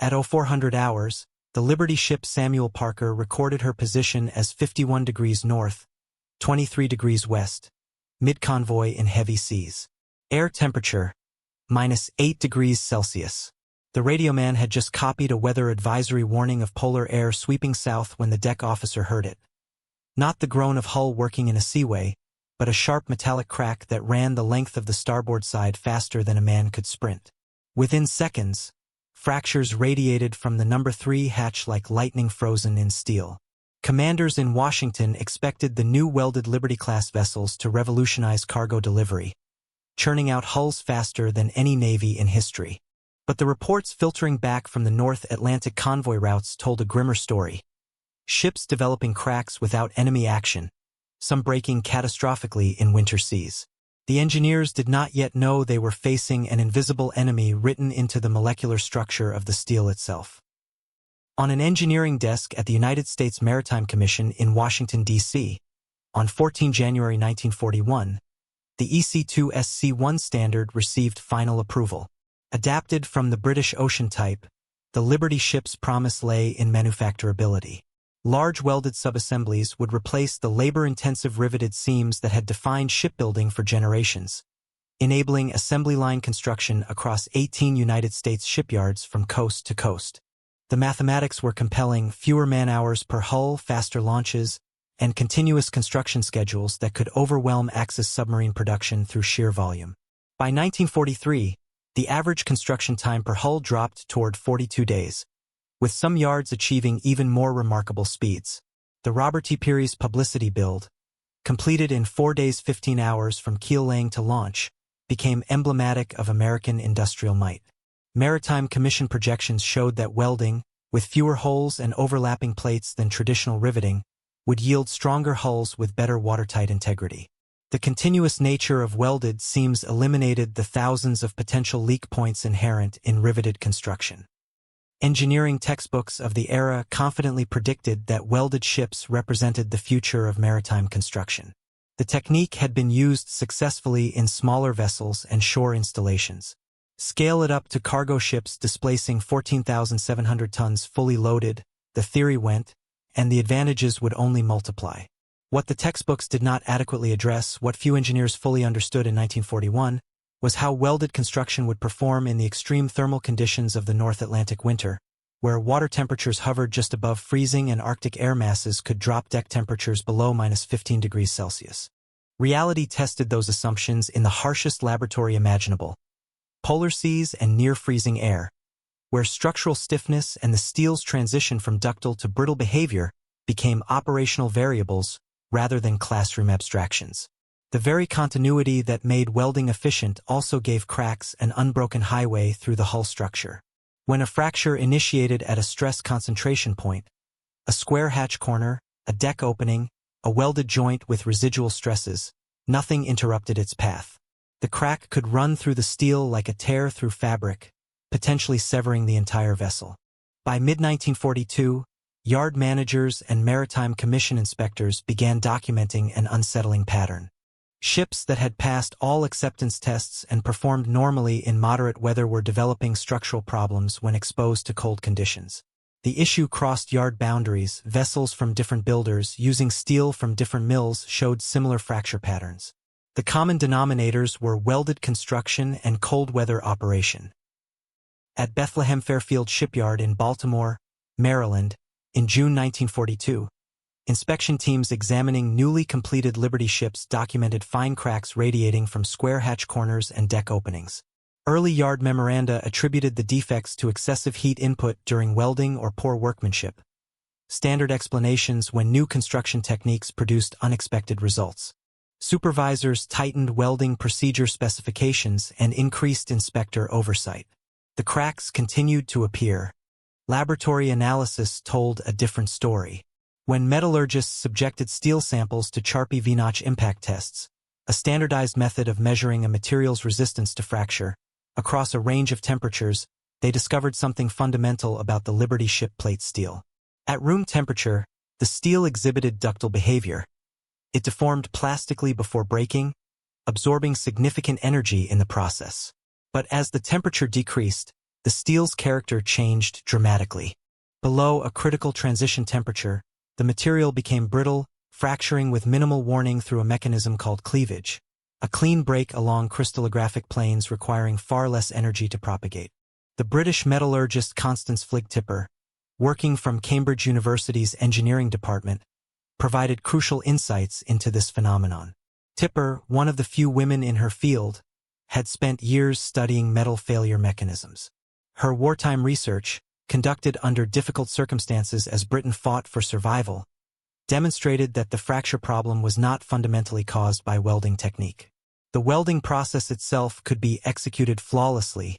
At 0400 hours, the Liberty ship Samuel Parker recorded her position as 51 degrees north, 23 degrees west, mid-convoy in heavy seas. Air temperature, -8 degrees Celsius. The radioman had just copied a weather advisory warning of polar air sweeping south when the deck officer heard it. Not the groan of hull working in a seaway, but a sharp metallic crack that ran the length of the starboard side faster than a man could sprint. Within seconds, fractures radiated from the number 3 hatch like lightning frozen in steel. Commanders in Washington expected the new welded Liberty-class vessels to revolutionize cargo delivery, churning out hulls faster than any navy in history. But the reports filtering back from the North Atlantic convoy routes told a grimmer story. Ships developing cracks without enemy action, some breaking catastrophically in winter seas. The engineers did not yet know they were facing an invisible enemy written into the molecular structure of the steel itself. On an engineering desk at the United States Maritime Commission in Washington, D.C., on 14 January 1941, the EC2 SC1 standard received final approval. Adapted from the British Ocean type, the Liberty ship's promise lay in manufacturability. Large welded subassemblies would replace the labor-intensive riveted seams that had defined shipbuilding for generations, enabling assembly line construction across 18 United States shipyards from coast to coast. The mathematics were compelling: fewer man-hours per hull, faster launches, and continuous construction schedules that could overwhelm Axis submarine production through sheer volume. By 1943, the average construction time per hull dropped toward 42 days, with some yards achieving even more remarkable speeds. The Robert T. Peary's publicity build, completed in 4 days 15 hours from keel laying to launch, became emblematic of American industrial might. Maritime Commission projections showed that welding, with fewer holes and overlapping plates than traditional riveting, would yield stronger hulls with better watertight integrity. The continuous nature of welded seams eliminated the thousands of potential leak points inherent in riveted construction. Engineering textbooks of the era confidently predicted that welded ships represented the future of maritime construction. The technique had been used successfully in smaller vessels and shore installations. Scale it up to cargo ships displacing 14,700 tons fully loaded, the theory went, and the advantages would only multiply. What the textbooks did not adequately address, what few engineers fully understood in 1941, was how welded construction would perform in the extreme thermal conditions of the North Atlantic winter, where water temperatures hovered just above freezing and Arctic air masses could drop deck temperatures below -15 degrees Celsius. Reality tested those assumptions in the harshest laboratory imaginable: polar seas and near-freezing air, where structural stiffness and the steel's transition from ductile to brittle behavior became operational variables rather than classroom abstractions. The very continuity that made welding efficient also gave cracks an unbroken highway through the hull structure. When a fracture initiated at a stress concentration point, a square hatch corner, a deck opening, a welded joint with residual stresses, nothing interrupted its path. The crack could run through the steel like a tear through fabric, potentially severing the entire vessel. By mid-1942, yard managers and Maritime Commission inspectors began documenting an unsettling pattern. Ships that had passed all acceptance tests and performed normally in moderate weather were developing structural problems when exposed to cold conditions. The issue crossed yard boundaries. Vessels from different builders using steel from different mills showed similar fracture patterns. The common denominators were welded construction and cold weather operation. At Bethlehem Fairfield Shipyard in Baltimore, Maryland, in June 1942, inspection teams examining newly completed Liberty ships documented fine cracks radiating from square hatch corners and deck openings. Early yard memoranda attributed the defects to excessive heat input during welding or poor workmanship. Standard explanations when new construction techniques produced unexpected results. Supervisors tightened welding procedure specifications and increased inspector oversight. The cracks continued to appear. Laboratory analysis told a different story. When metallurgists subjected steel samples to Charpy V-notch impact tests, a standardized method of measuring a material's resistance to fracture, across a range of temperatures, they discovered something fundamental about the Liberty ship plate steel. At room temperature, the steel exhibited ductile behavior. It deformed plastically before breaking, absorbing significant energy in the process. But as the temperature decreased, the steel's character changed dramatically. Below a critical transition temperature, the material became brittle, fracturing with minimal warning through a mechanism called cleavage, a clean break along crystallographic planes requiring far less energy to propagate. The British metallurgist Constance Fligg Tipper, working from Cambridge University's engineering department, provided crucial insights into this phenomenon. Tipper, one of the few women in her field, had spent years studying metal failure mechanisms. Her wartime research, conducted under difficult circumstances as Britain fought for survival, demonstrated that the fracture problem was not fundamentally caused by welding technique. The welding process itself could be executed flawlessly,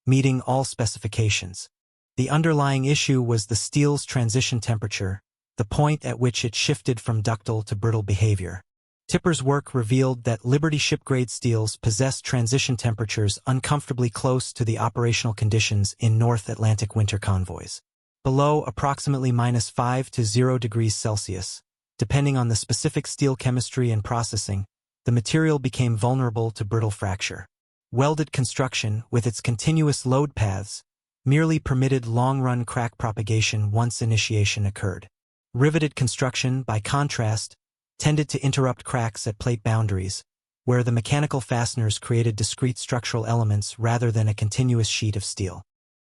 meeting all specifications. The underlying issue was the steel's transition temperature, the point at which it shifted from ductile to brittle behavior. Tipper's work revealed that Liberty ship-grade steels possessed transition temperatures uncomfortably close to the operational conditions in North Atlantic winter convoys. Below approximately -5 to 0 degrees Celsius, depending on the specific steel chemistry and processing, the material became vulnerable to brittle fracture. Welded construction, with its continuous load paths, merely permitted long-run crack propagation once initiation occurred. Riveted construction, by contrast, tended to interrupt cracks at plate boundaries, where the mechanical fasteners created discrete structural elements rather than a continuous sheet of steel.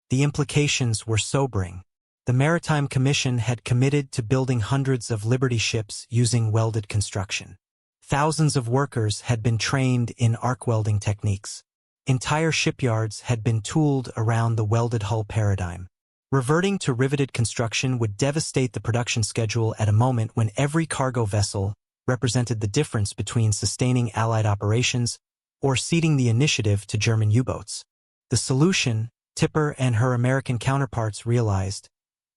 The implications were sobering. The Maritime Commission had committed to building hundreds of Liberty ships using welded construction. Thousands of workers had been trained in arc welding techniques. Entire shipyards had been tooled around the welded hull paradigm. Reverting to riveted construction would devastate the production schedule at a moment when every cargo vessel represented the difference between sustaining Allied operations or ceding the initiative to German U-boats. The solution, Tipper and her American counterparts realized,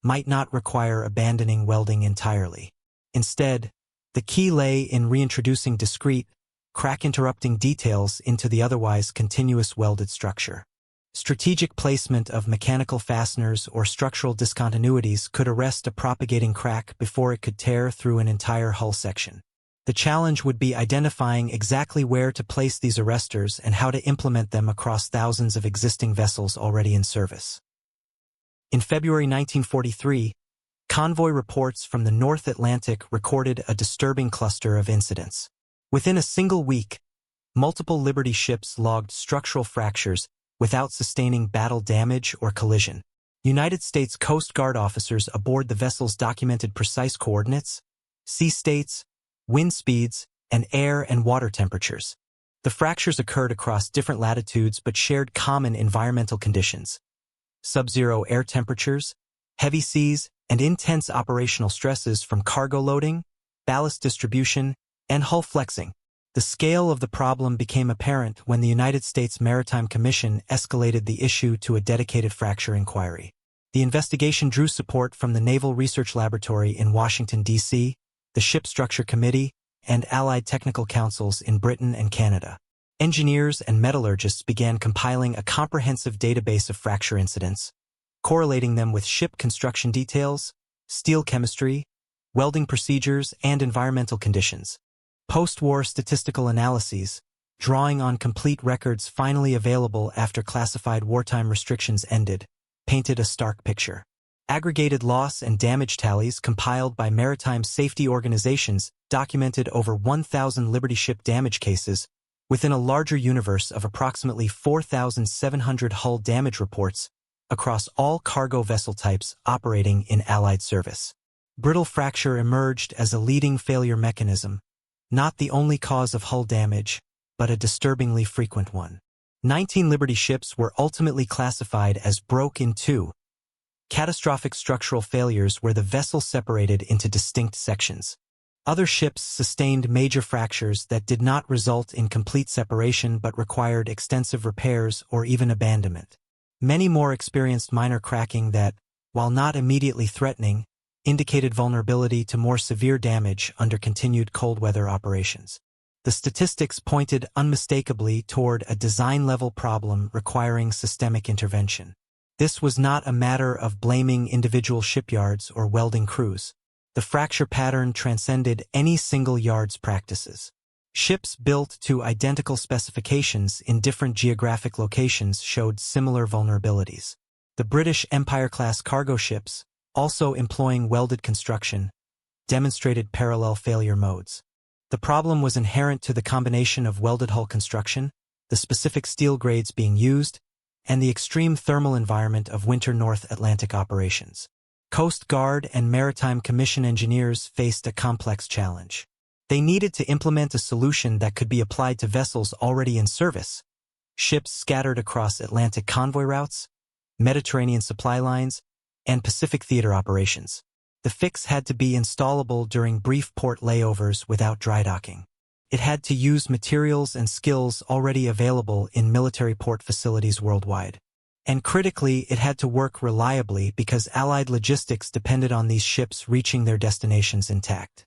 might not require abandoning welding entirely. Instead, the key lay in reintroducing discrete, crack-interrupting details into the otherwise continuous welded structure. Strategic placement of mechanical fasteners or structural discontinuities could arrest a propagating crack before it could tear through an entire hull section. The challenge would be identifying exactly where to place these arresters and how to implement them across thousands of existing vessels already in service. In February 1943, convoy reports from the North Atlantic recorded a disturbing cluster of incidents. Within a single week, multiple Liberty ships logged structural fractures without sustaining battle damage or collision. United States Coast Guard officers aboard the vessels documented precise coordinates, sea states, wind speeds, and air and water temperatures. The fractures occurred across different latitudes but shared common environmental conditions: sub-zero air temperatures, heavy seas, and intense operational stresses from cargo loading, ballast distribution, and hull flexing. The scale of the problem became apparent when the United States Maritime Commission escalated the issue to a dedicated fracture inquiry. The investigation drew support from the Naval Research Laboratory in Washington, D.C., the Ship Structure Committee, and allied technical councils in Britain and Canada. Engineers and metallurgists began compiling a comprehensive database of fracture incidents, correlating them with ship construction details, steel chemistry, welding procedures, and environmental conditions. Post-war statistical analyses, drawing on complete records finally available after classified wartime restrictions ended, painted a stark picture. Aggregated loss and damage tallies compiled by maritime safety organizations documented over 1,000 Liberty ship damage cases within a larger universe of approximately 4,700 hull damage reports across all cargo vessel types operating in Allied service. Brittle fracture emerged as a leading failure mechanism, not the only cause of hull damage, but a disturbingly frequent one. 19 Liberty ships were ultimately classified as broke in two, catastrophic structural failures where the vessel separated into distinct sections. Other ships sustained major fractures that did not result in complete separation but required extensive repairs or even abandonment. Many more experienced minor cracking that, while not immediately threatening, indicated vulnerability to more severe damage under continued cold weather operations. The statistics pointed unmistakably toward a design-level problem requiring systemic intervention. This was not a matter of blaming individual shipyards or welding crews. The fracture pattern transcended any single yard's practices. Ships built to identical specifications in different geographic locations showed similar vulnerabilities. The British Empire-class cargo ships, also employing welded construction, demonstrated parallel failure modes. The problem was inherent to the combination of welded hull construction, the specific steel grades being used, and the extreme thermal environment of winter North Atlantic operations. Coast Guard and Maritime Commission engineers faced a complex challenge. They needed to implement a solution that could be applied to vessels already in service, ships scattered across Atlantic convoy routes, Mediterranean supply lines, and Pacific theater operations. The fix had to be installable during brief port layovers without dry docking. It had to use materials and skills already available in military port facilities worldwide. And critically, it had to work reliably because Allied logistics depended on these ships reaching their destinations intact.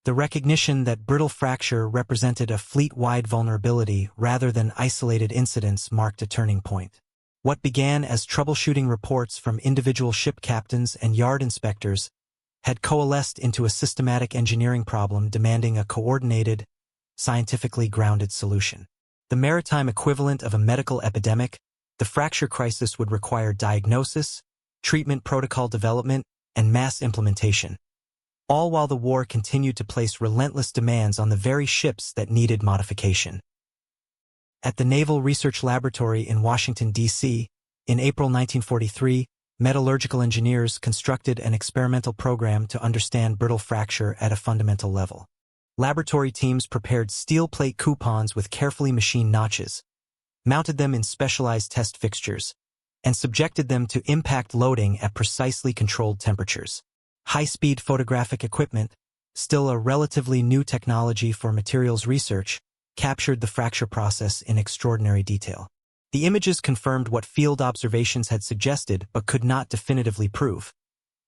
The recognition that brittle fracture represented a fleet-wide vulnerability rather than isolated incidents marked a turning point. What began as troubleshooting reports from individual ship captains and yard inspectors had coalesced into a systematic engineering problem demanding a coordinated, scientifically grounded solution. The maritime equivalent of a medical epidemic, the fracture crisis would require diagnosis, treatment protocol development, and mass implementation, all while the war continued to place relentless demands on the very ships that needed modification. At the Naval Research Laboratory in Washington, D.C., in April 1943, metallurgical engineers constructed an experimental program to understand brittle fracture at a fundamental level. Laboratory teams prepared steel plate coupons with carefully machined notches, mounted them in specialized test fixtures, and subjected them to impact loading at precisely controlled temperatures. High-speed photographic equipment, still a relatively new technology for materials research, captured the fracture process in extraordinary detail. The images confirmed what field observations had suggested but could not definitively prove.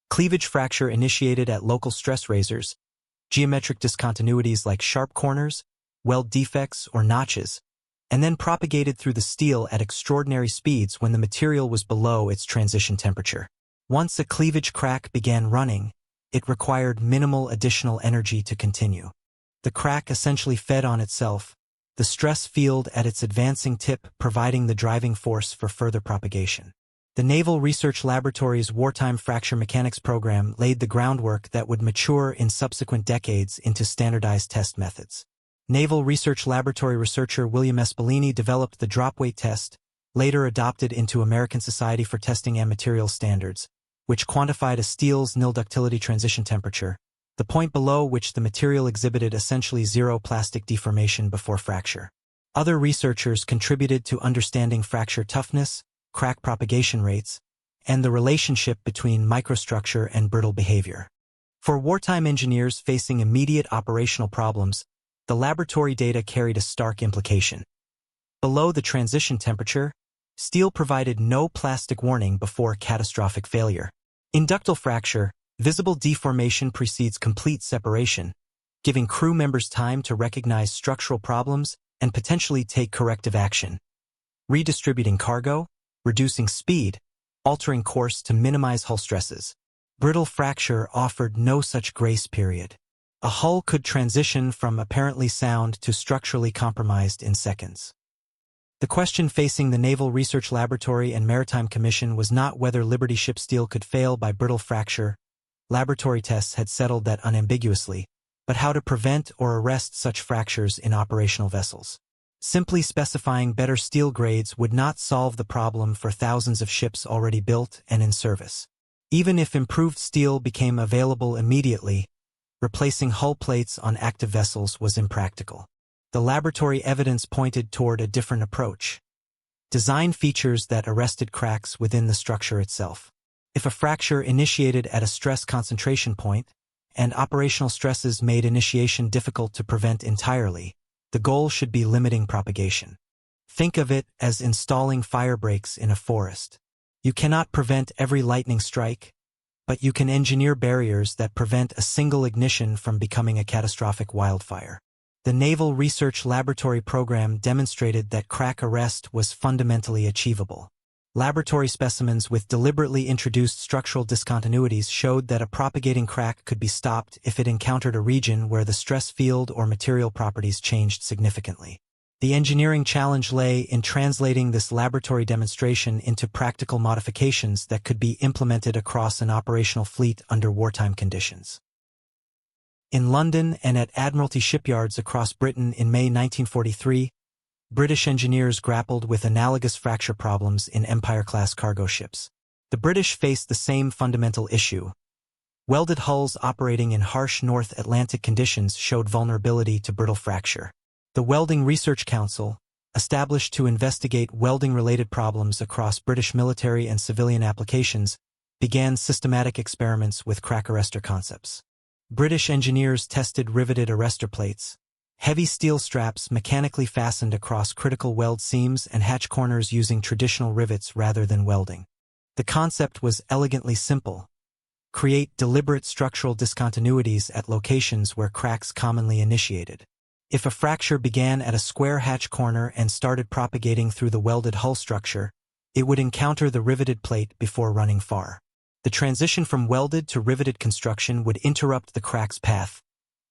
Cleavage fracture initiated at local stress razors, geometric discontinuities like sharp corners, weld defects, or notches, and then propagated through the steel at extraordinary speeds when the material was below its transition temperature. Once a cleavage crack began running, it required minimal additional energy to continue. The crack essentially fed on itself, the stress field at its advancing tip providing the driving force for further propagation. The Naval Research Laboratory's wartime fracture mechanics program laid the groundwork that would mature in subsequent decades into standardized test methods. Naval Research Laboratory researcher William S. Bellini developed the drop weight test, later adopted into American Society for Testing and Materials Standards, which quantified a steel's nil ductility transition temperature, the point below which the material exhibited essentially zero plastic deformation before fracture. Other researchers contributed to understanding fracture toughness, crack propagation rates, and the relationship between microstructure and brittle behavior. For wartime engineers facing immediate operational problems, the laboratory data carried a stark implication. Below the transition temperature, steel provided no plastic warning before catastrophic failure. In ductile fracture, visible deformation precedes complete separation, giving crew members time to recognize structural problems and potentially take corrective action. Redistributing cargo, reducing speed, altering course to minimize hull stresses. Brittle fracture offered no such grace period. A hull could transition from apparently sound to structurally compromised in seconds. The question facing the Naval Research Laboratory and Maritime Commission was not whether Liberty ship steel could fail by brittle fracture. Laboratory tests had settled that unambiguously, but how to prevent or arrest such fractures in operational vessels. Simply specifying better steel grades would not solve the problem for thousands of ships already built and in service. Even if improved steel became available immediately, replacing hull plates on active vessels was impractical. The laboratory evidence pointed toward a different approach. Design features that arrested cracks within the structure itself. If a fracture initiated at a stress concentration point, and operational stresses made initiation difficult to prevent entirely, the goal should be limiting propagation. Think of it as installing fire breaks in a forest. You cannot prevent every lightning strike, but you can engineer barriers that prevent a single ignition from becoming a catastrophic wildfire. The Naval Research Laboratory program demonstrated that crack arrest was fundamentally achievable. Laboratory specimens with deliberately introduced structural discontinuities showed that a propagating crack could be stopped if it encountered a region where the stress field or material properties changed significantly. The engineering challenge lay in translating this laboratory demonstration into practical modifications that could be implemented across an operational fleet under wartime conditions. In London and at Admiralty shipyards across Britain in May 1943, British engineers grappled with analogous fracture problems in Empire-class cargo ships. The British faced the same fundamental issue. Welded hulls operating in harsh North Atlantic conditions showed vulnerability to brittle fracture. The Welding Research Council, established to investigate welding-related problems across British military and civilian applications, began systematic experiments with crack arrestor concepts. British engineers tested riveted arrestor plates, heavy steel straps mechanically fastened across critical weld seams and hatch corners using traditional rivets rather than welding. The concept was elegantly simple. Create deliberate structural discontinuities at locations where cracks commonly initiated. If a fracture began at a square hatch corner and started propagating through the welded hull structure, it would encounter the riveted plate before running far. The transition from welded to riveted construction would interrupt the crack's path,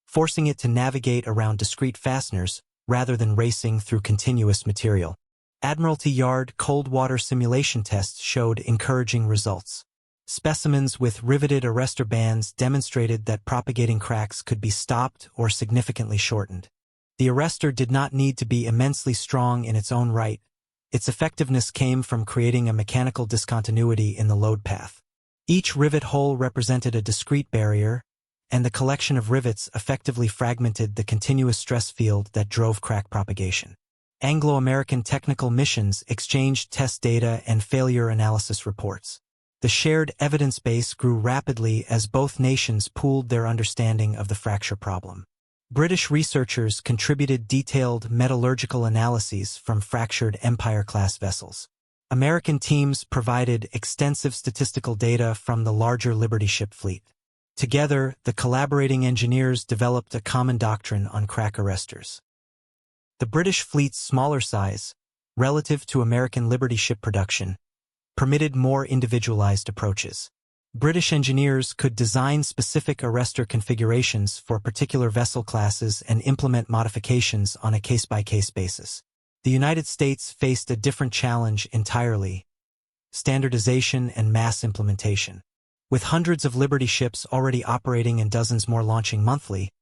forcing it to navigate around discrete fasteners rather than racing through continuous material. Admiralty Yard cold water simulation tests showed encouraging results. Specimens with riveted arrestor bands demonstrated that propagating cracks could be stopped or significantly shortened. The arrestor did not need to be immensely strong in its own right. Its effectiveness came from creating a mechanical discontinuity in the load path. Each rivet hole represented a discrete barrier, and the collection of rivets effectively fragmented the continuous stress field that drove crack propagation. Anglo-American technical missions exchanged test data and failure analysis reports. The shared evidence base grew rapidly as both nations pooled their understanding of the fracture problem. British researchers contributed detailed metallurgical analyses from fractured Empire-class vessels. American teams provided extensive statistical data from the larger Liberty ship fleet. Together, the collaborating engineers developed a common doctrine on crack arrestors. The British fleet's smaller size, relative to American Liberty ship production, permitted more individualized approaches. British engineers could design specific arrestor configurations for particular vessel classes and implement modifications on a case-by-case basis. The United States faced a different challenge entirely: standardization and mass implementation. With hundreds of Liberty ships already operating and dozens more launching monthly,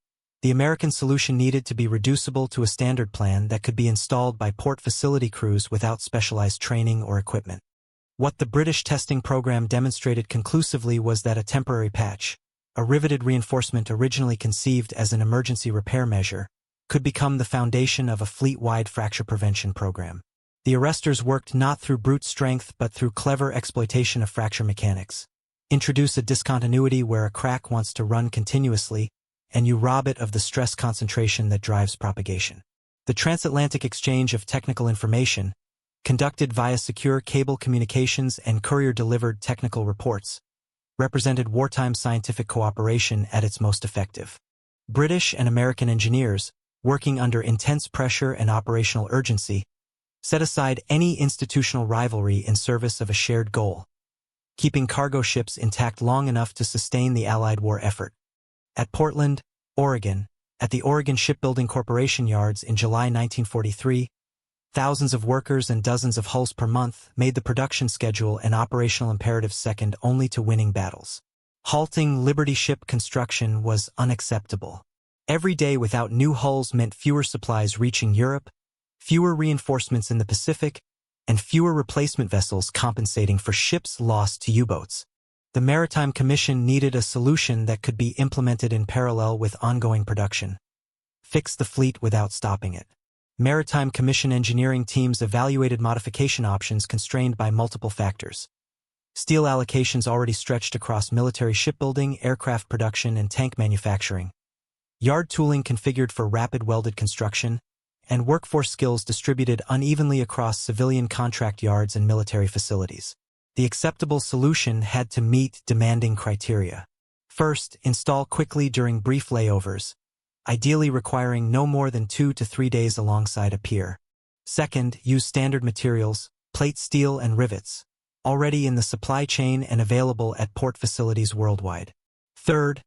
the American solution needed to be reducible to a standard plan that could be installed by port facility crews without specialized training or equipment. What the British testing program demonstrated conclusively was that a temporary patch, a riveted reinforcement originally conceived as an emergency repair measure, could become the foundation of a fleet-wide fracture prevention program. The arrestors worked not through brute strength but through clever exploitation of fracture mechanics. Introduce a discontinuity where a crack wants to run continuously, and you rob it of the stress concentration that drives propagation. The transatlantic exchange of technical information, conducted via secure cable communications and courier-delivered technical reports, represented wartime scientific cooperation at its most effective. British and American engineers, working under intense pressure and operational urgency, set aside any institutional rivalry in service of a shared goal: keeping cargo ships intact long enough to sustain the Allied war effort. At Portland, Oregon, at the Oregon Shipbuilding Corporation yards in July 1943, thousands of workers and dozens of hulls per month made the production schedule and operational imperatives second only to winning battles. Halting Liberty ship construction was unacceptable. Every day without new hulls meant fewer supplies reaching Europe, fewer reinforcements in the Pacific, and fewer replacement vessels compensating for ships lost to U-boats. The Maritime Commission needed a solution that could be implemented in parallel with ongoing production. Fix the fleet without stopping it. Maritime Commission engineering teams evaluated modification options constrained by multiple factors. Steel allocations already stretched across military shipbuilding, aircraft production, and tank manufacturing. Yard tooling configured for rapid welded construction, and workforce skills distributed unevenly across civilian contract yards and military facilities. The acceptable solution had to meet demanding criteria. First, install quickly during brief layovers, ideally requiring no more than 2 to 3 days alongside a pier. Second, use standard materials, plate steel and rivets, already in the supply chain and available at port facilities worldwide. Third,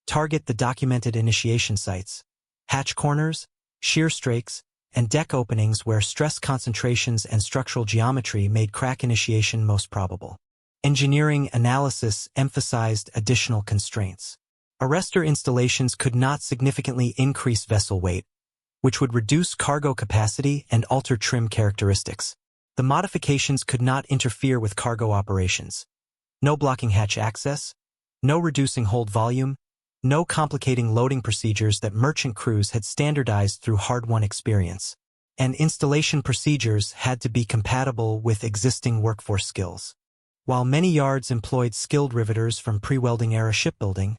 target the documented initiation sites: hatch corners, shear strakes, and deck openings where stress concentrations and structural geometry made crack initiation most probable. Engineering analysis emphasized additional constraints. Arrestor installations could not significantly increase vessel weight, which would reduce cargo capacity and alter trim characteristics. The modifications could not interfere with cargo operations. No blocking hatch access, no reducing hold volume, no complicating loading procedures that merchant crews had standardized through hard-won experience. And installation procedures had to be compatible with existing workforce skills. While many yards employed skilled riveters from pre-welding era shipbuilding,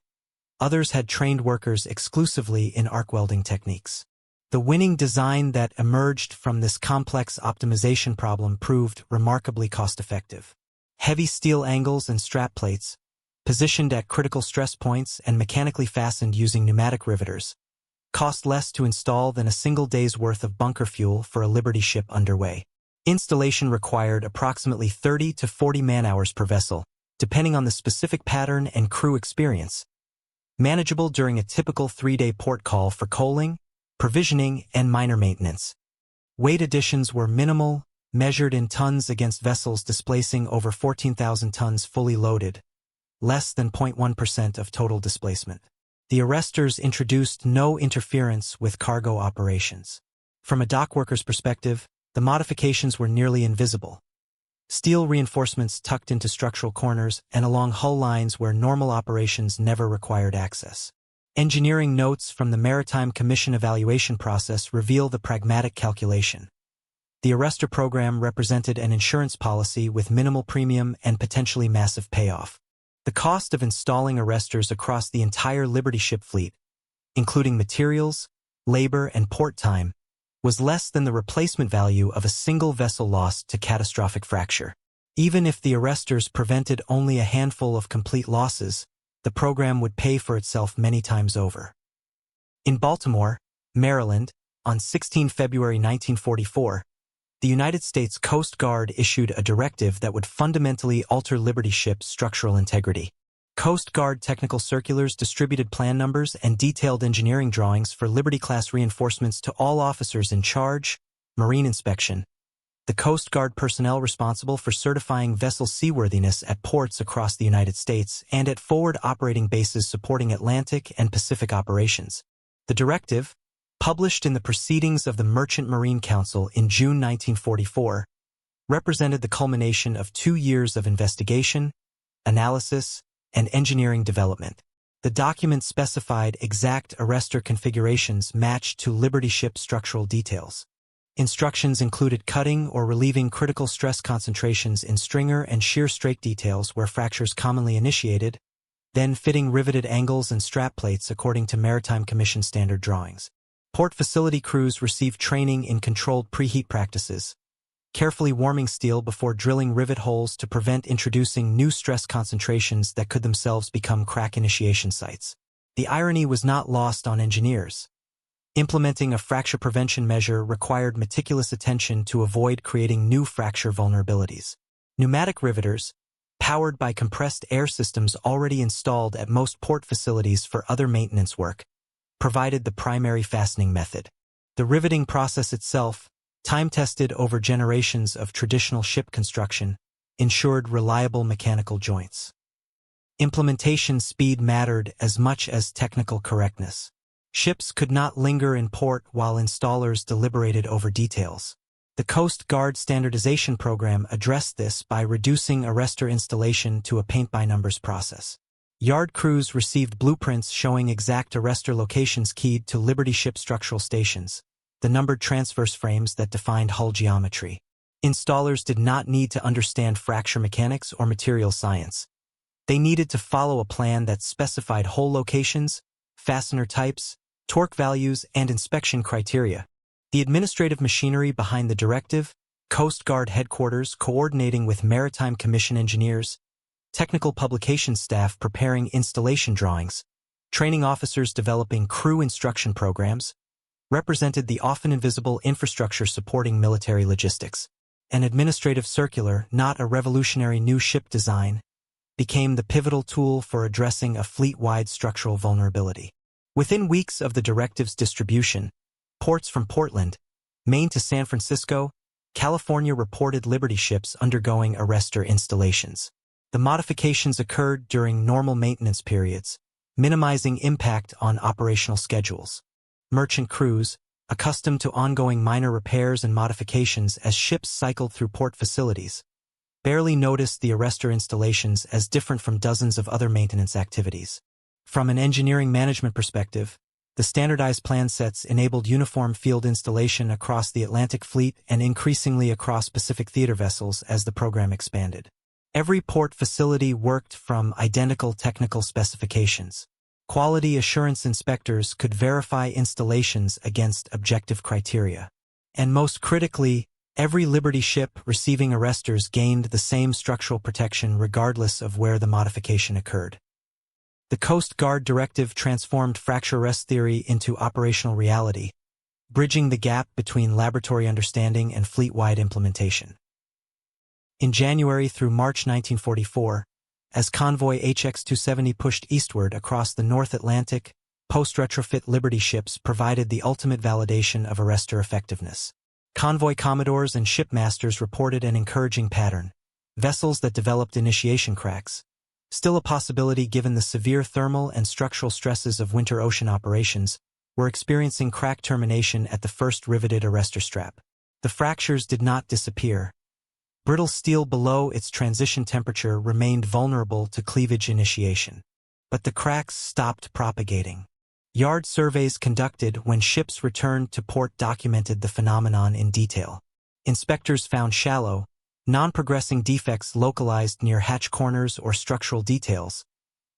others had trained workers exclusively in arc welding techniques. The winning design that emerged from this complex optimization problem proved remarkably cost-effective. Heavy steel angles and strap plates, positioned at critical stress points and mechanically fastened using pneumatic riveters, cost less to install than a single day's worth of bunker fuel for a Liberty ship underway. Installation required approximately 30 to 40 man-hours per vessel, depending on the specific pattern and crew experience. Manageable during a typical 3-day port call for coaling, provisioning, and minor maintenance. Weight additions were minimal, measured in tons against vessels displacing over 14,000 tons fully loaded, less than 0.1% of total displacement. The arrestors introduced no interference with cargo operations. From a dockworker's perspective, the modifications were nearly invisible. Steel reinforcements tucked into structural corners and along hull lines where normal operations never required access. Engineering notes from the Maritime Commission evaluation process reveal the pragmatic calculation. The arrestor program represented an insurance policy with minimal premium and potentially massive payoff. The cost of installing arrestors across the entire Liberty ship fleet, including materials, labor, and port time, was less than the replacement value of a single vessel lost to catastrophic fracture. Even if the arrestors prevented only a handful of complete losses, the program would pay for itself many times over. In Baltimore, Maryland, on 16 February 1944, the United States Coast Guard issued a directive that would fundamentally alter Liberty ship's structural integrity. Coast Guard technical circulars distributed plan numbers and detailed engineering drawings for Liberty-class reinforcements to all officers in charge, marine inspection, the Coast Guard personnel responsible for certifying vessel seaworthiness at ports across the United States and at forward operating bases supporting Atlantic and Pacific operations. The directive, published in the Proceedings of the Merchant Marine Council in June 1944, represented the culmination of 2 years of investigation, analysis, and engineering development. The document specified exact arrestor configurations matched to Liberty ship structural details. Instructions included cutting or relieving critical stress concentrations in stringer and shear strake details where fractures commonly initiated, then fitting riveted angles and strap plates according to Maritime Commission standard drawings. Port facility crews received training in controlled preheat practices, carefully warming steel before drilling rivet holes to prevent introducing new stress concentrations that could themselves become crack initiation sites. The irony was not lost on engineers. Implementing a fracture prevention measure required meticulous attention to avoid creating new fracture vulnerabilities. Pneumatic riveters, powered by compressed air systems already installed at most port facilities for other maintenance work, provided the primary fastening method. The riveting process itself, time-tested over generations of traditional ship construction, ensured reliable mechanical joints. Implementation speed mattered as much as technical correctness. Ships could not linger in port while installers deliberated over details. The Coast Guard standardization program addressed this by reducing arrestor installation to a paint-by-numbers process. Yard crews received blueprints showing exact arrestor locations keyed to Liberty ship structural stations, the numbered transverse frames that defined hull geometry. Installers did not need to understand fracture mechanics or material science. They needed to follow a plan that specified hole locations, fastener types, torque values, and inspection criteria. The administrative machinery behind the directive, Coast Guard headquarters coordinating with Maritime Commission engineers, technical publications staff preparing installation drawings, training officers developing crew instruction programs, represented the often invisible infrastructure supporting military logistics. An administrative circular, not a revolutionary new ship design, became the pivotal tool for addressing a fleet-wide structural vulnerability. Within weeks of the directive's distribution, ports from Portland, Maine to San Francisco, California reported Liberty ships undergoing arrestor installations. The modifications occurred during normal maintenance periods, minimizing impact on operational schedules. Merchant crews, accustomed to ongoing minor repairs and modifications as ships cycled through port facilities, barely noticed the arrestor installations as different from dozens of other maintenance activities. From an engineering management perspective, the standardized plan sets enabled uniform field installation across the Atlantic Fleet and increasingly across Pacific theater vessels as the program expanded. Every port facility worked from identical technical specifications. Quality assurance inspectors could verify installations against objective criteria. And most critically, every Liberty ship receiving arrestors gained the same structural protection regardless of where the modification occurred. The Coast Guard directive transformed fracture arrest theory into operational reality, bridging the gap between laboratory understanding and fleet-wide implementation. In January through March 1944, as convoy HX-270 pushed eastward across the North Atlantic, post-retrofit Liberty ships provided the ultimate validation of arrestor effectiveness. Convoy commodores and shipmasters reported an encouraging pattern: vessels that developed initiation cracks, still a possibility given the severe thermal and structural stresses of winter ocean operations, were experiencing crack termination at the first riveted arrestor strap. The fractures did not disappear. Brittle steel below its transition temperature remained vulnerable to cleavage initiation. But the cracks stopped propagating. Yard surveys conducted when ships returned to port documented the phenomenon in detail. Inspectors found shallow, non-progressing defects localized near hatch corners or structural details,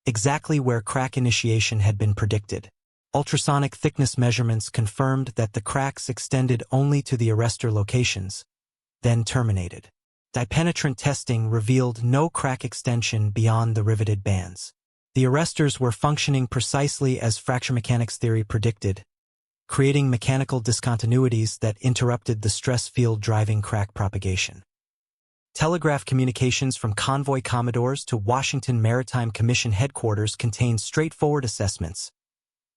exactly where crack initiation had been predicted. Ultrasonic thickness measurements confirmed that the cracks extended only to the arrestor locations, then terminated. Dipenetrant testing revealed no crack extension beyond the riveted bands. The arrestors were functioning precisely as fracture mechanics theory predicted, creating mechanical discontinuities that interrupted the stress field driving crack propagation. Telegraph communications from convoy commodores to Washington Maritime Commission headquarters contained straightforward assessments.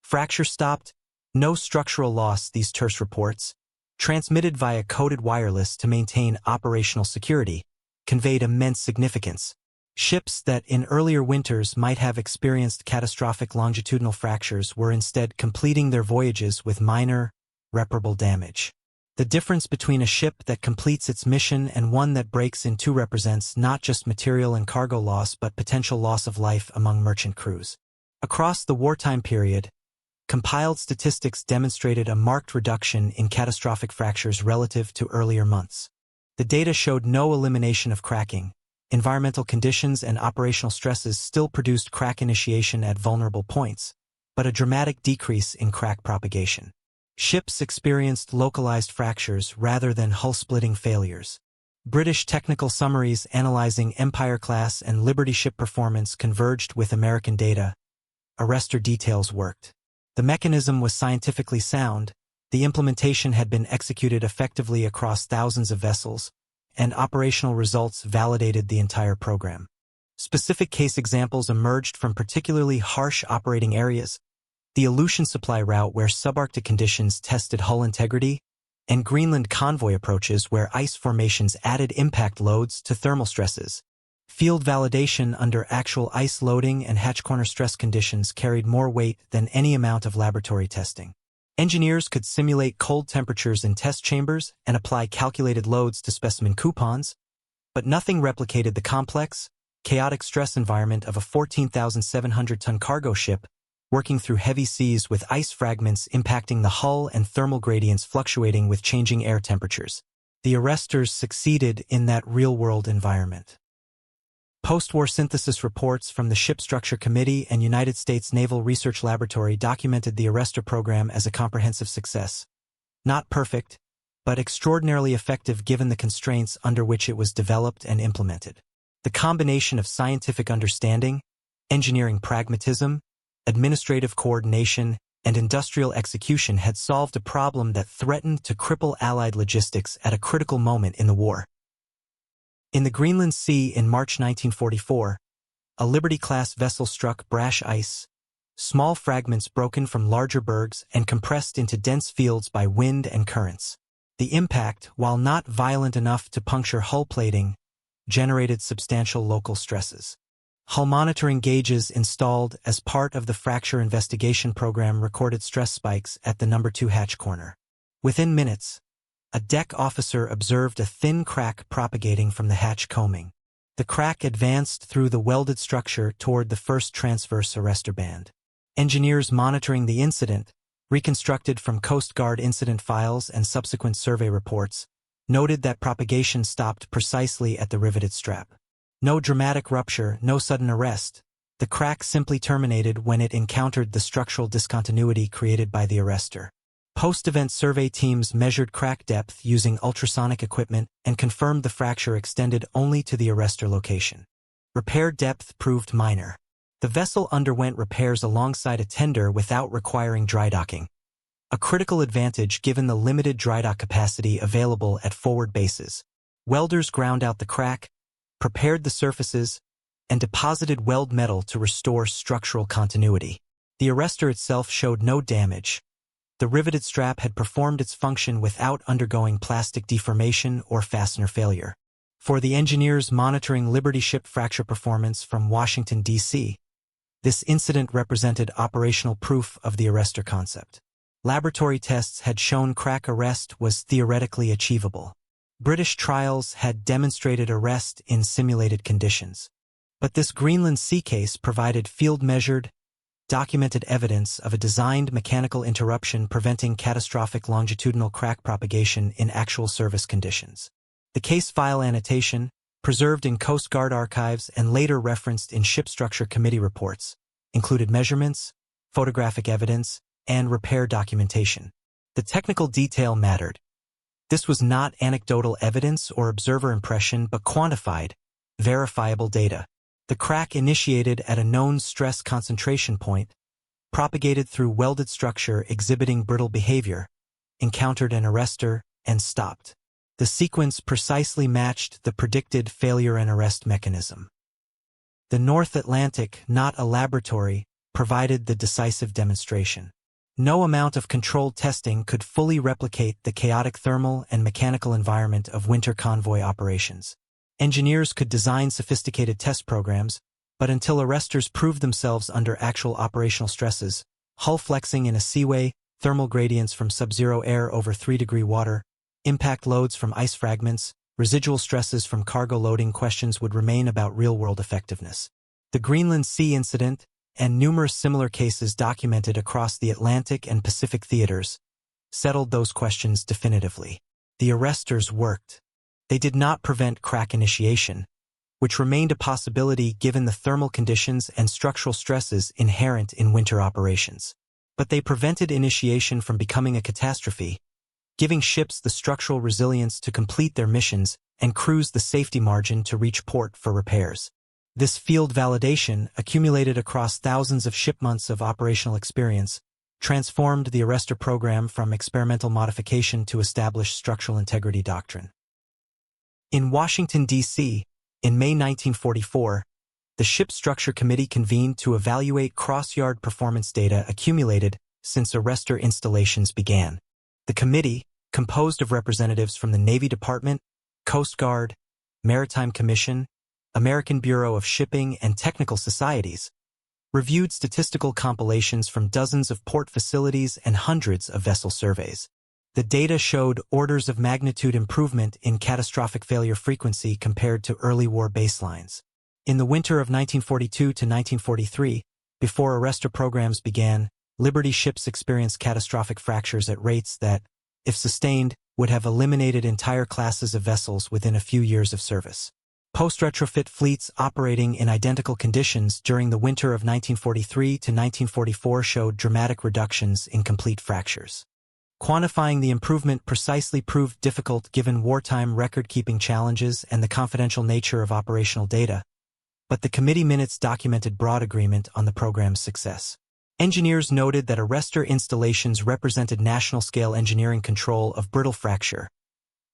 Fracture stopped, no structural loss. These terse reports, transmitted via coded wireless to maintain operational security, conveyed immense significance. Ships that in earlier winters might have experienced catastrophic longitudinal fractures were instead completing their voyages with minor, reparable damage. The difference between a ship that completes its mission and one that breaks in two represents not just material and cargo loss but potential loss of life among merchant crews. Across the wartime period, compiled statistics demonstrated a marked reduction in catastrophic fractures relative to earlier months. The data showed no elimination of cracking. Environmental conditions and operational stresses still produced crack initiation at vulnerable points, but a dramatic decrease in crack propagation. Ships experienced localized fractures rather than hull-splitting failures. British technical summaries analyzing Empire-class and Liberty ship performance converged with American data. Arrestor details worked. The mechanism was scientifically sound, the implementation had been executed effectively across thousands of vessels, and operational results validated the entire program. Specific case examples emerged from particularly harsh operating areas: the Aleutian supply route where subarctic conditions tested hull integrity, and Greenland convoy approaches where ice formations added impact loads to thermal stresses. Field validation under actual ice loading and hatch corner stress conditions carried more weight than any amount of laboratory testing. Engineers could simulate cold temperatures in test chambers and apply calculated loads to specimen coupons, but nothing replicated the complex, chaotic stress environment of a 14,700-ton cargo ship working through heavy seas with ice fragments impacting the hull and thermal gradients fluctuating with changing air temperatures. The arrestors succeeded in that real-world environment. Post-war synthesis reports from the Ship Structure Committee and United States Naval Research Laboratory documented the arrestor program as a comprehensive success. Not perfect, but extraordinarily effective given the constraints under which it was developed and implemented. The combination of scientific understanding, engineering pragmatism, administrative coordination, and industrial execution had solved a problem that threatened to cripple Allied logistics at a critical moment in the war. In the Greenland Sea in March 1944, a Liberty-class vessel struck brash ice, small fragments broken from larger bergs and compressed into dense fields by wind and currents. The impact, while not violent enough to puncture hull plating, generated substantial local stresses. Hull monitoring gauges installed as part of the fracture investigation program recorded stress spikes at the number 2 hatch corner. Within minutes, a deck officer observed a thin crack propagating from the hatch coaming. The crack advanced through the welded structure toward the first transverse arrestor band. Engineers monitoring the incident, reconstructed from Coast Guard incident files and subsequent survey reports, noted that propagation stopped precisely at the riveted strap. No dramatic rupture, no sudden arrest. The crack simply terminated when it encountered the structural discontinuity created by the arrestor. Post-event survey teams measured crack depth using ultrasonic equipment and confirmed the fracture extended only to the arrestor location. Repair depth proved minor. The vessel underwent repairs alongside a tender without requiring dry docking, a critical advantage given the limited dry dock capacity available at forward bases. Welders ground out the crack, prepared the surfaces, and deposited weld metal to restore structural continuity. The arrestor itself showed no damage. The riveted strap had performed its function without undergoing plastic deformation or fastener failure. For the engineers monitoring Liberty ship fracture performance from Washington, D.C., this incident represented operational proof of the arrestor concept. Laboratory tests had shown crack arrest was theoretically achievable. British trials had demonstrated arrest in simulated conditions. But this Greenland sea case provided field-measured, documented evidence of a designed mechanical interruption preventing catastrophic longitudinal crack propagation in actual service conditions. The case file annotation, preserved in Coast Guard archives and later referenced in Ship Structure Committee reports, included measurements, photographic evidence, and repair documentation. The technical detail mattered. This was not anecdotal evidence or observer impression but quantified, verifiable data. The crack initiated at a known stress concentration point, propagated through welded structure exhibiting brittle behavior, encountered an arrestor, and stopped. The sequence precisely matched the predicted failure and arrest mechanism. The North Atlantic, not a laboratory, provided the decisive demonstration. No amount of controlled testing could fully replicate the chaotic thermal and mechanical environment of winter convoy operations. Engineers could design sophisticated test programs, but until arrestors proved themselves under actual operational stresses, hull flexing in a seaway, thermal gradients from sub-zero air over 3-degree water, impact loads from ice fragments, residual stresses from cargo loading, questions would remain about real-world effectiveness. The Greenland Sea incident, and numerous similar cases documented across the Atlantic and Pacific theaters, settled those questions definitively. The arrestors worked. They did not prevent crack initiation, which remained a possibility given the thermal conditions and structural stresses inherent in winter operations. But they prevented initiation from becoming a catastrophe, giving ships the structural resilience to complete their missions and crews the safety margin to reach port for repairs. This field validation, accumulated across thousands of ship months of operational experience, transformed the arrestor program from experimental modification to established structural integrity doctrine. In Washington, D.C., in May 1944, the Ship Structure Committee convened to evaluate cross-yard performance data accumulated since arrestor installations began. The committee, composed of representatives from the Navy Department, Coast Guard, Maritime Commission, American Bureau of Shipping, and technical societies, reviewed statistical compilations from dozens of port facilities and hundreds of vessel surveys. The data showed orders of magnitude improvement in catastrophic failure frequency compared to early war baselines. In the winter of 1942 to 1943, before arrestor programs began, Liberty ships experienced catastrophic fractures at rates that, if sustained, would have eliminated entire classes of vessels within a few years of service. Post-retrofit fleets operating in identical conditions during the winter of 1943 to 1944 showed dramatic reductions in complete fractures. Quantifying the improvement precisely proved difficult given wartime record-keeping challenges and the confidential nature of operational data, but the committee minutes documented broad agreement on the program's success. Engineers noted that arrestor installations represented national-scale engineering control of brittle fracture,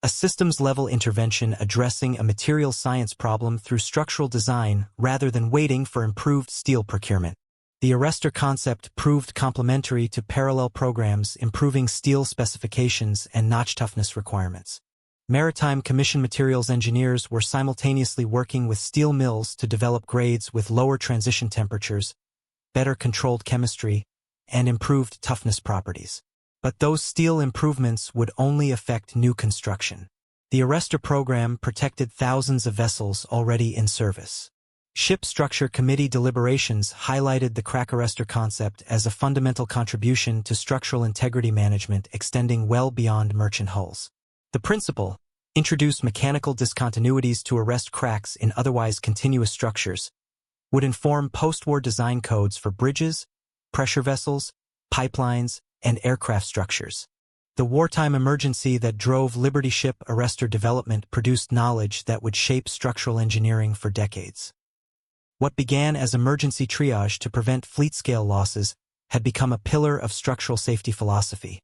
a systems-level intervention addressing a material science problem through structural design rather than waiting for improved steel procurement. The arrestor concept proved complementary to parallel programs improving steel specifications and notch toughness requirements. Maritime commission materials engineers were simultaneously working with steel mills to develop grades with lower transition temperatures, better controlled chemistry, and improved toughness properties. But those steel improvements would only affect new construction. The arrestor program protected thousands of vessels already in service. Ship Structure Committee deliberations highlighted the crack arrestor concept as a fundamental contribution to structural integrity management extending well beyond merchant hulls. The principle, introduce mechanical discontinuities to arrest cracks in otherwise continuous structures, would inform post-war design codes for bridges, pressure vessels, pipelines, and aircraft structures. The wartime emergency that drove Liberty ship arrestor development produced knowledge that would shape structural engineering for decades. What began as emergency triage to prevent fleet-scale losses had become a pillar of structural safety philosophy.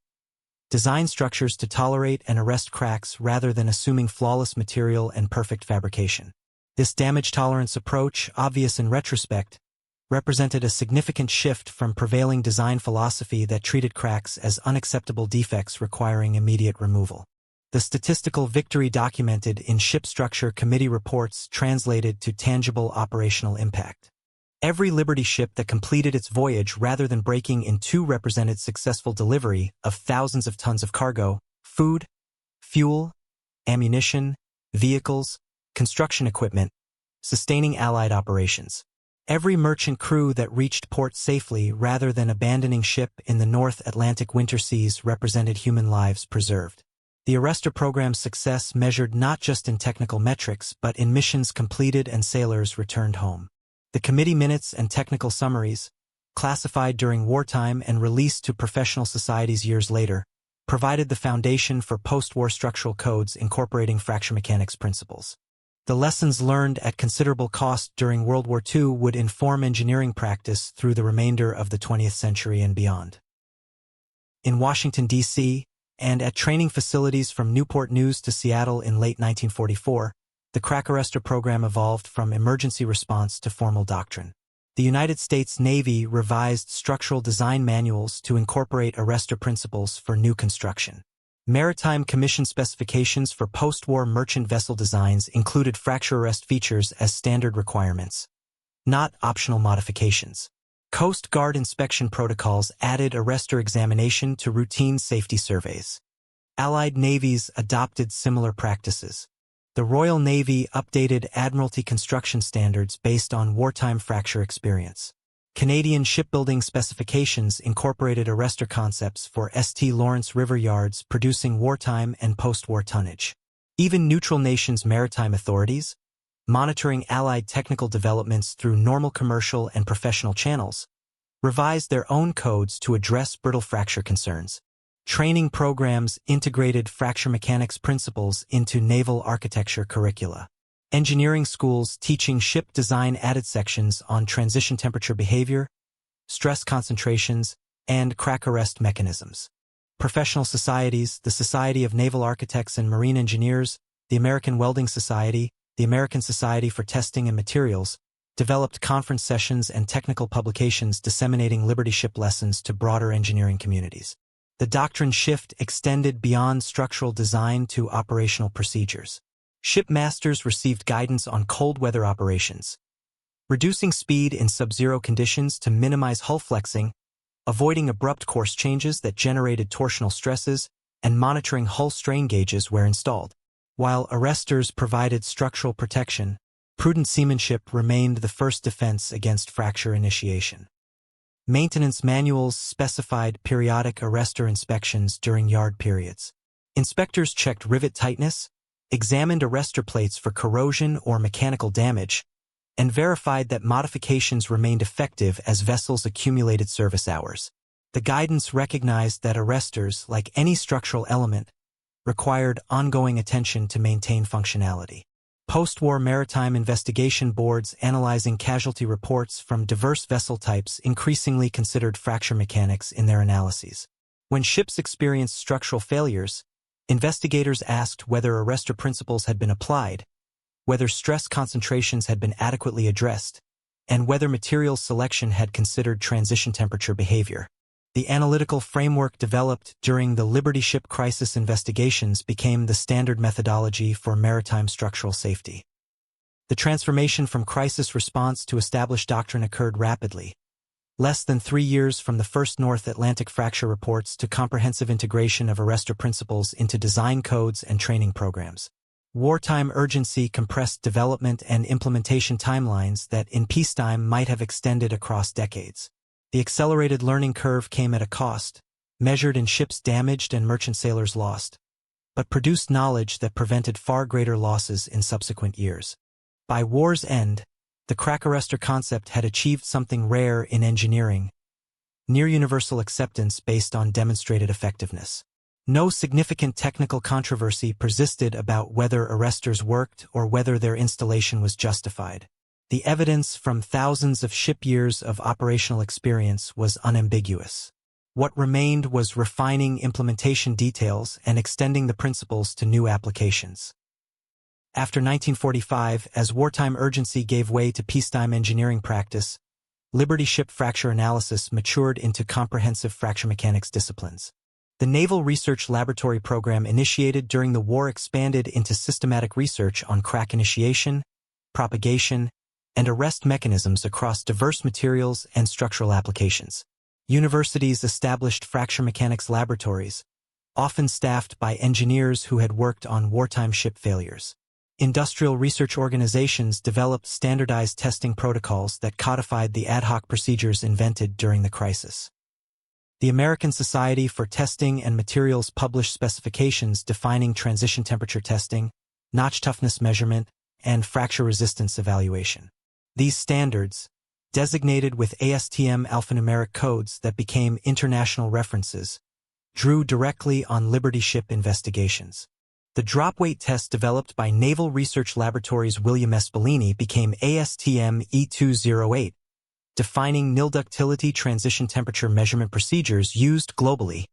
Design structures to tolerate and arrest cracks rather than assuming flawless material and perfect fabrication. This damage tolerance approach, obvious in retrospect, represented a significant shift from prevailing design philosophy that treated cracks as unacceptable defects requiring immediate removal. The statistical victory documented in Ship Structure Committee reports translated to tangible operational impact. Every Liberty ship that completed its voyage rather than breaking in two represented successful delivery of thousands of tons of cargo, food, fuel, ammunition, vehicles, construction equipment, sustaining Allied operations. Every merchant crew that reached port safely rather than abandoning ship in the North Atlantic winter seas represented human lives preserved. The arrestor program's success measured not just in technical metrics but in missions completed and sailors returned home. The committee minutes and technical summaries, classified during wartime and released to professional societies years later, provided the foundation for post-war structural codes incorporating fracture mechanics principles. The lessons learned at considerable cost during World War II would inform engineering practice through the remainder of the 20th century and beyond. In Washington, D.C., and at training facilities from Newport News to Seattle in late 1944, the crack arrestor program evolved from emergency response to formal doctrine. The United States Navy revised structural design manuals to incorporate arrestor principles for new construction. Maritime Commission specifications for post-war merchant vessel designs included fracture arrest features as standard requirements, not optional modifications. Coast Guard inspection protocols added arrestor examination to routine safety surveys. Allied navies adopted similar practices. The Royal Navy updated Admiralty construction standards based on wartime fracture experience. Canadian shipbuilding specifications incorporated arrestor concepts for St. Lawrence River yards producing wartime and post-war tonnage. Even neutral nations' maritime authorities, monitoring Allied technical developments through normal commercial and professional channels, revised their own codes to address brittle fracture concerns. Training programs integrated fracture mechanics principles into naval architecture curricula. Engineering schools teaching ship design added sections on transition temperature behavior, stress concentrations, and crack arrest mechanisms. Professional societies, the Society of Naval Architects and Marine Engineers, the American Welding Society, the American Society for Testing and Materials, developed conference sessions and technical publications disseminating Liberty ship lessons to broader engineering communities. The doctrine shift extended beyond structural design to operational procedures. Shipmasters received guidance on cold weather operations, reducing speed in sub-zero conditions to minimize hull flexing, avoiding abrupt course changes that generated torsional stresses, and monitoring hull strain gauges where installed. While arrestors provided structural protection, prudent seamanship remained the first defense against fracture initiation. Maintenance manuals specified periodic arrestor inspections during yard periods. Inspectors checked rivet tightness, examined arrestor plates for corrosion or mechanical damage, and verified that modifications remained effective as vessels accumulated service hours. The guidance recognized that arrestors, like any structural element, required ongoing attention to maintain functionality. Post-war maritime investigation boards analyzing casualty reports from diverse vessel types increasingly considered fracture mechanics in their analyses. When ships experienced structural failures, investigators asked whether arrestor principles had been applied, whether stress concentrations had been adequately addressed, and whether materials selection had considered transition temperature behavior. The analytical framework developed during the Liberty Ship crisis investigations became the standard methodology for maritime structural safety. The transformation from crisis response to established doctrine occurred rapidly, less than 3 years from the first North Atlantic fracture reports to comprehensive integration of arrestor principles into design codes and training programs. Wartime urgency compressed development and implementation timelines that in peacetime might have extended across decades. The accelerated learning curve came at a cost, measured in ships damaged and merchant sailors lost, but produced knowledge that prevented far greater losses in subsequent years. By war's end, the crack arrestor concept had achieved something rare in engineering, near-universal acceptance based on demonstrated effectiveness. No significant technical controversy persisted about whether arrestors worked or whether their installation was justified. The evidence from thousands of ship years of operational experience was unambiguous. What remained was refining implementation details and extending the principles to new applications. After 1945, as wartime urgency gave way to peacetime engineering practice, Liberty Ship fracture analysis matured into comprehensive fracture mechanics disciplines. The Naval Research Laboratory program initiated during the war expanded into systematic research on crack initiation, propagation, and arrest mechanisms across diverse materials and structural applications. Universities established fracture mechanics laboratories, often staffed by engineers who had worked on wartime ship failures. Industrial research organizations developed standardized testing protocols that codified the ad hoc procedures invented during the crisis. The American Society for Testing and Materials published specifications defining transition temperature testing, notch toughness measurement, and fracture resistance evaluation. These standards, designated with ASTM alphanumeric codes that became international references, drew directly on Liberty Ship investigations. The drop weight test developed by Naval Research Laboratory's William S. Bellini became ASTM E208, defining nil ductility transition temperature measurement procedures used globally.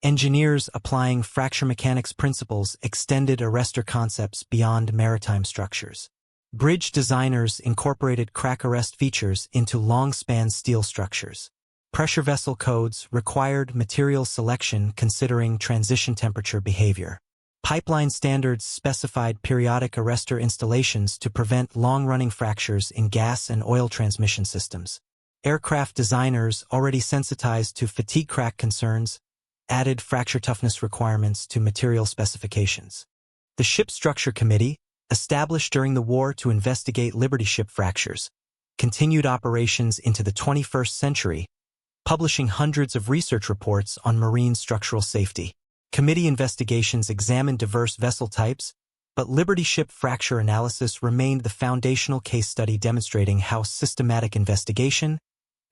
Engineers applying fracture mechanics principles extended arrestor concepts beyond maritime structures. Bridge designers incorporated crack arrest features into long-span steel structures. Pressure vessel codes required material selection considering transition temperature behavior. Pipeline standards specified periodic arrestor installations to prevent long-running fractures in gas and oil transmission systems. Aircraft designers, already sensitized to fatigue crack concerns, added fracture toughness requirements to material specifications. The Ship Structure Committee, established during the war to investigate Liberty Ship fractures, continued operations into the 21st century, publishing hundreds of research reports on marine structural safety. Committee investigations examined diverse vessel types, but Liberty Ship fracture analysis remained the foundational case study demonstrating how systematic investigation,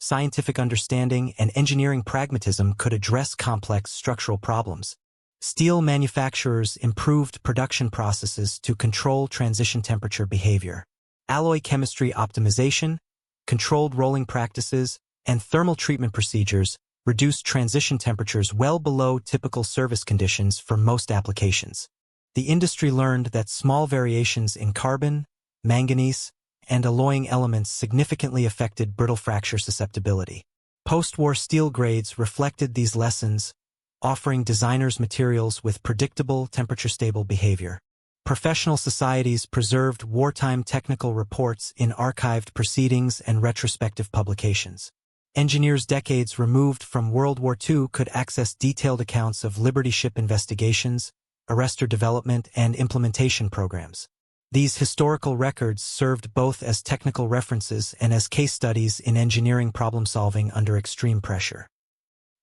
scientific understanding, and engineering pragmatism could address complex structural problems. Steel manufacturers improved production processes to control transition temperature behavior. Alloy chemistry optimization, controlled rolling practices, and thermal treatment procedures reduced transition temperatures well below typical service conditions for most applications. The industry learned that small variations in carbon, manganese, and alloying elements significantly affected brittle fracture susceptibility. Post-war steel grades reflected these lessons, offering designers materials with predictable, temperature-stable behavior. Professional societies preserved wartime technical reports in archived proceedings and retrospective publications. Engineers decades removed from World War II could access detailed accounts of Liberty Ship investigations, arrestor development, and implementation programs. These historical records served both as technical references and as case studies in engineering problem-solving under extreme pressure.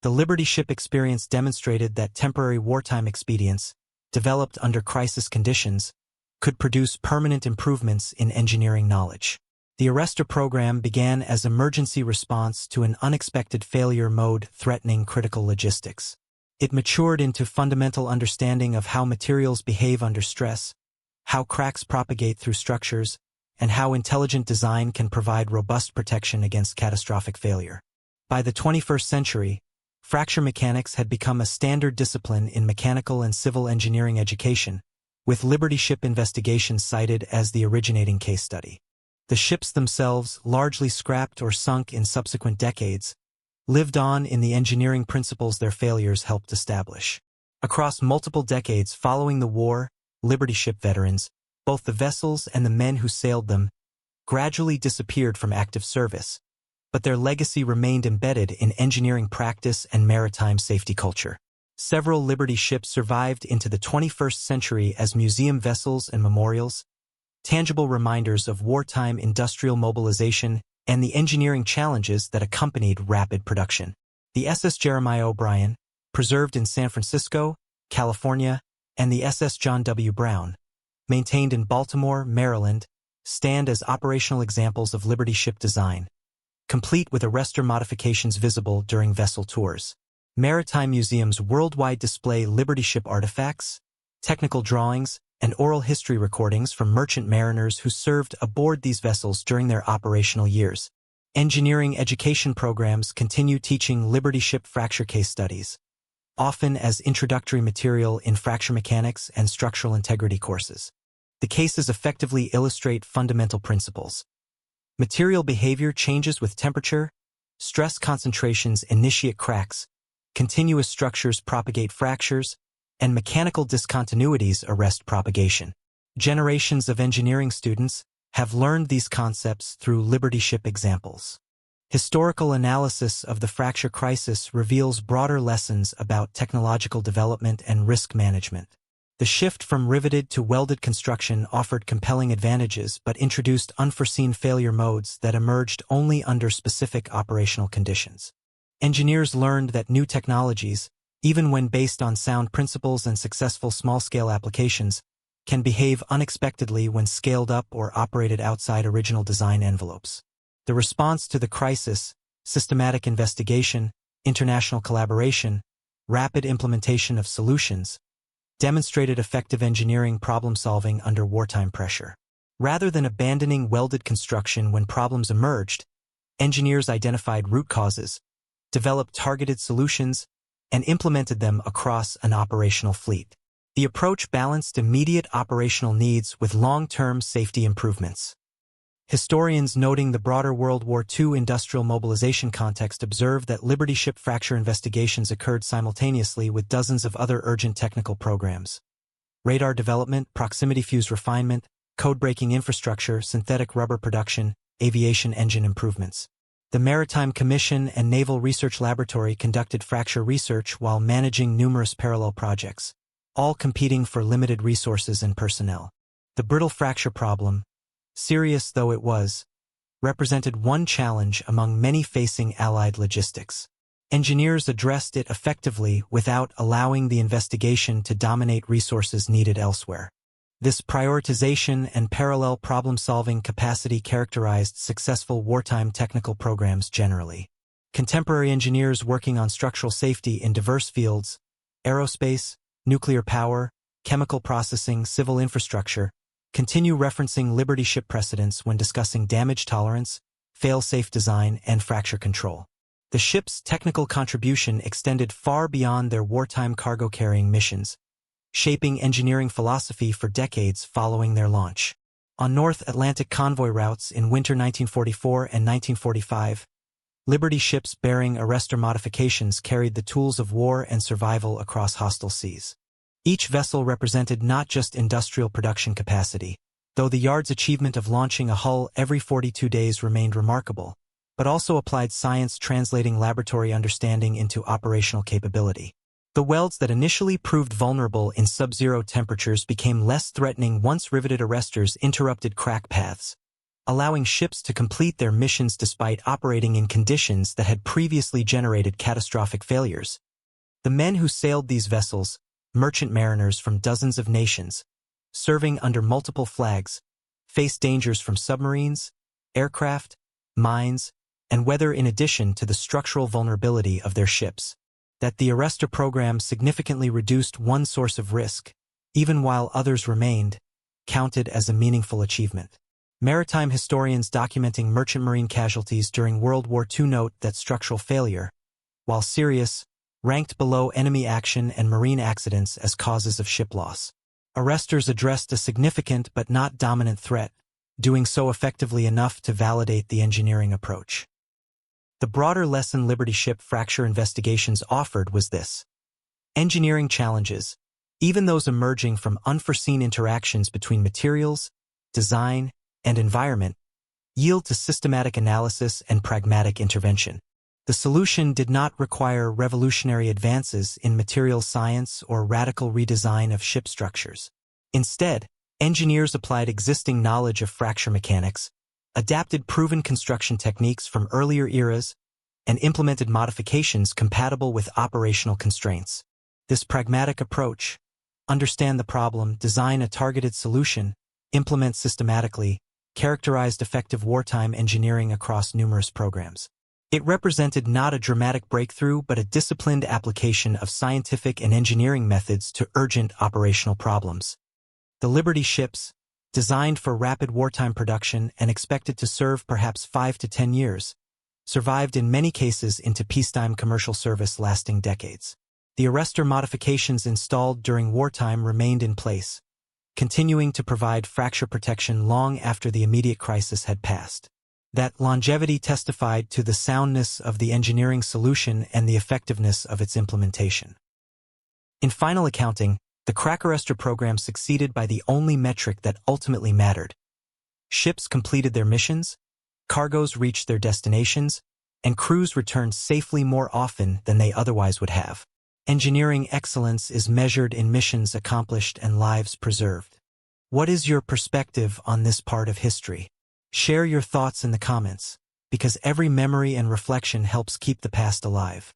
The Liberty Ship experience demonstrated that temporary wartime expedients, developed under crisis conditions, could produce permanent improvements in engineering knowledge. The arrestor program began as emergency response to an unexpected failure mode threatening critical logistics. It matured into fundamental understanding of how materials behave under stress, how cracks propagate through structures, and how intelligent design can provide robust protection against catastrophic failure. By the 21st century, fracture mechanics had become a standard discipline in mechanical and civil engineering education, with Liberty Ship investigations cited as the originating case study. The ships themselves, largely scrapped or sunk in subsequent decades, lived on in the engineering principles their failures helped establish. Across multiple decades following the war, Liberty ship veterans, both the vessels and the men who sailed them, gradually disappeared from active service, but their legacy remained embedded in engineering practice and maritime safety culture. Several Liberty ships survived into the 21st century as museum vessels and memorials, tangible reminders of wartime industrial mobilization and the engineering challenges that accompanied rapid production. The SS Jeremiah O'Brien, preserved in San Francisco, California, and the SS John W. Brown, maintained in Baltimore, Maryland, stand as operational examples of Liberty ship design, complete with arrestor modifications visible during vessel tours. Maritime museums worldwide display Liberty ship artifacts, technical drawings, and oral history recordings from merchant mariners who served aboard these vessels during their operational years. Engineering education programs continue teaching Liberty ship fracture case studies, often as introductory material in fracture mechanics and structural integrity courses. The cases effectively illustrate fundamental principles. Material behavior changes with temperature, stress concentrations initiate cracks, continuous structures propagate fractures, and mechanical discontinuities arrest propagation. Generations of engineering students have learned these concepts through Liberty ship examples. Historical analysis of the fracture crisis reveals broader lessons about technological development and risk management. The shift from riveted to welded construction offered compelling advantages but introduced unforeseen failure modes that emerged only under specific operational conditions. Engineers learned that new technologies, even when based on sound principles and successful small-scale applications, can behave unexpectedly when scaled up or operated outside original design envelopes. The response to the crisis, systematic investigation, international collaboration, rapid implementation of solutions, demonstrated effective engineering problem-solving under wartime pressure. Rather than abandoning welded construction when problems emerged, engineers identified root causes, developed targeted solutions, and implemented them across an operational fleet. The approach balanced immediate operational needs with long-term safety improvements. Historians noting the broader World War II industrial mobilization context observe that Liberty ship fracture investigations occurred simultaneously with dozens of other urgent technical programs. Radar development, proximity fuse refinement, code-breaking infrastructure, synthetic rubber production, aviation engine improvements. The Maritime Commission and Naval Research Laboratory conducted fracture research while managing numerous parallel projects, all competing for limited resources and personnel. The brittle fracture problem, serious though it was, represented one challenge among many facing Allied logistics. Engineers addressed it effectively without allowing the investigation to dominate resources needed elsewhere. This prioritization and parallel problem-solving capacity characterized successful wartime technical programs generally. Contemporary engineers working on structural safety in diverse fields, aerospace, nuclear power, chemical processing, civil infrastructure, continue referencing Liberty ship precedents when discussing damage tolerance, fail-safe design, and fracture control. The ship's technical contribution extended far beyond their wartime cargo-carrying missions, shaping engineering philosophy for decades following their launch. On North Atlantic convoy routes in winter 1944 and 1945, Liberty ships bearing arrestor modifications carried the tools of war and survival across hostile seas. Each vessel represented not just industrial production capacity, though the yard's achievement of launching a hull every 42 days remained remarkable, but also applied science translating laboratory understanding into operational capability. The welds that initially proved vulnerable in sub-zero temperatures became less threatening once riveted arrestors interrupted crack paths, allowing ships to complete their missions despite operating in conditions that had previously generated catastrophic failures. The men who sailed these vessels, merchant mariners from dozens of nations, serving under multiple flags, faced dangers from submarines, aircraft, mines, and weather in addition to the structural vulnerability of their ships. That the arrestor program significantly reduced one source of risk, even while others remained, counted as a meaningful achievement. Maritime historians documenting merchant marine casualties during World War II note that structural failure, while serious, ranked below enemy action and marine accidents as causes of ship loss. Arrestors addressed a significant but not dominant threat, doing so effectively enough to validate the engineering approach. The broader lesson Liberty ship fracture investigations offered was this: engineering challenges, even those emerging from unforeseen interactions between materials, design, and environment, yield to systematic analysis and pragmatic intervention. The solution did not require revolutionary advances in material science or radical redesign of ship structures. Instead, engineers applied existing knowledge of fracture mechanics, adapted proven construction techniques from earlier eras, and implemented modifications compatible with operational constraints. This pragmatic approach, understand the problem, design a targeted solution, implement systematically, characterized effective wartime engineering across numerous programs. It represented not a dramatic breakthrough but a disciplined application of scientific and engineering methods to urgent operational problems. The Liberty ships, designed for rapid wartime production and expected to serve perhaps 5 to 10 years, survived in many cases into peacetime commercial service lasting decades. The arrestor modifications installed during wartime remained in place, continuing to provide fracture protection long after the immediate crisis had passed. That longevity testified to the soundness of the engineering solution and the effectiveness of its implementation. In final accounting, the crack arrestor program succeeded by the only metric that ultimately mattered. Ships completed their missions, cargoes reached their destinations, and crews returned safely more often than they otherwise would have. Engineering excellence is measured in missions accomplished and lives preserved. What is your perspective on this part of history? Share your thoughts in the comments, because every memory and reflection helps keep the past alive.